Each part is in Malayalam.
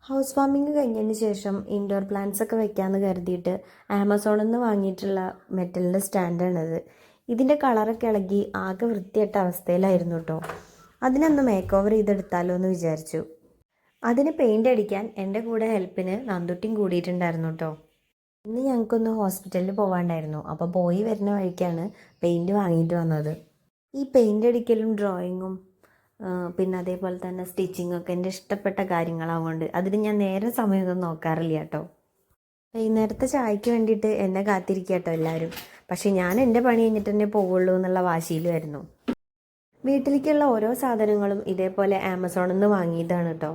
ഹൗസ് വാമിങ് കഴിഞ്ഞതിന് ശേഷം ഇൻഡോർ പ്ലാന്റ്സ് ഒക്കെ വെക്കാമെന്ന് കരുതിയിട്ട് ആമസോണിൽ നിന്ന് വാങ്ങിയിട്ടുള്ള മെറ്റലിൻ്റെ സ്റ്റാൻഡാണിത്. ഇതിൻ്റെ കളറൊക്കെ ഇളകി ആകെ വൃത്തികെട്ട അവസ്ഥയിലായിരുന്നു കേട്ടോ. അതിനൊന്ന് മേക്ക് ഓവർ ചെയ്തെടുത്താലോ എന്ന് വിചാരിച്ചു. അതിന് പെയിൻ്റ് അടിക്കാൻ എൻ്റെ കൂടെ ഹെൽപ്പിന് നന്ദുട്ടിയും കൂടിയിട്ടുണ്ടായിരുന്നു കേട്ടോ. ഇന്ന് ഞങ്ങൾക്കൊന്ന് ഹോസ്പിറ്റലിൽ പോകാണ്ടായിരുന്നു. അപ്പോൾ പോയി വരുന്ന വഴിക്കാണ് പെയിൻറ് വാങ്ങിയിട്ട് വന്നത്. ഈ പെയിൻ്റ് അടിക്കലും ഡ്രോയിങ്ങും പിന്നെ അതേപോലെ തന്നെ സ്റ്റിച്ചിങ്ങൊക്കെ എൻ്റെ ഇഷ്ടപ്പെട്ട കാര്യങ്ങളാവുകൊണ്ട് അതിന് ഞാൻ നേരെ സമയമൊന്നും നോക്കാറില്ല കേട്ടോ. വൈകുന്നേരത്തെ ചായക്ക് വേണ്ടിയിട്ട് എന്നെ കാത്തിരിക്കുക കേട്ടോ എല്ലാവരും. പക്ഷേ ഞാൻ എൻ്റെ പണി കഴിഞ്ഞിട്ട് തന്നെ പോവുള്ളൂ എന്നുള്ള വാശിയിലുമായിരുന്നു. വീട്ടിലേക്കുള്ള ഓരോ സാധനങ്ങളും ഇതേപോലെ ആമസോണിൽ നിന്ന് വാങ്ങിയതാണ് കേട്ടോ.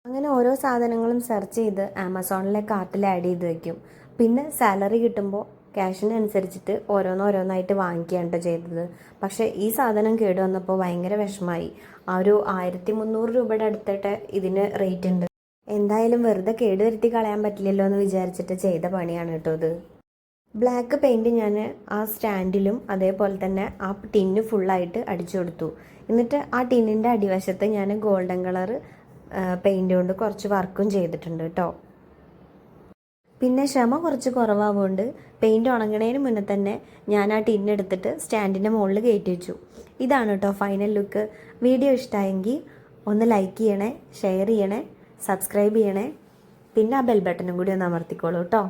അങ്ങനെ ഓരോ സാധനങ്ങളും സെർച്ച് ചെയ്ത് ആമസോണിലെ കാർട്ടിൽ ആഡ് ചെയ്ത് വയ്ക്കും. പിന്നെ സാലറി കിട്ടുമ്പോൾ ക്യാഷിനനുസരിച്ചിട്ട് ഓരോന്നോരോന്നായിട്ട് വാങ്ങിക്കുകയാണ് കേട്ടോ ചെയ്തത്. പക്ഷേ ഈ സാധനം കേട് വന്നപ്പോൾ ഭയങ്കര വിഷമമായി. ആ ഒരു 1300 രൂപയുടെ അടുത്തിട്ട് ഇതിന് റേറ്റ് ഉണ്ട്. എന്തായാലും വെറുതെ കേട് വരുത്തി കളയാൻ പറ്റില്ലല്ലോ എന്ന് വിചാരിച്ചിട്ട് ചെയ്ത പണിയാണ് കേട്ടോ ഇത്. ബ്ലാക്ക് പെയിൻറ് ഞാൻ ആ സ്റ്റാൻഡിലും അതേപോലെ തന്നെ ആ ടിന്ന് ഫുള്ളായിട്ട് അടിച്ചു കൊടുത്തു. എന്നിട്ട് ആ ടിന്നിൻ്റെ അടിവശത്ത് ഞാൻ ഗോൾഡൻ കളർ പെയിൻറ് കൊണ്ട് കുറച്ച് വർക്കും ചെയ്തിട്ടുണ്ട് കേട്ടോ. പിന്നെ ക്ഷമ കുറച്ച് കുറവാവുകൊണ്ട് പെയിൻറ് ഉണങ്ങണതിന് മുന്നേ തന്നെ ഞാൻ ആ ടിന്നെടുത്തിട്ട് സ്റ്റാൻഡിൻ്റെ മുകളിൽ കയറ്റി വെച്ചു. ഇതാണ് കേട്ടോ ഫൈനൽ ലുക്ക്. വീഡിയോ ഇഷ്ടമായെങ്കിൽ ഒന്ന് ലൈക്ക് ചെയ്യണേ, ഷെയർ ചെയ്യണേ, സബ്സ്ക്രൈബ് ചെയ്യണേ. പിന്നെ ആ ബെൽ ബട്ടണും കൂടി ഒന്ന് അമർത്തിക്കോളൂ കേട്ടോ.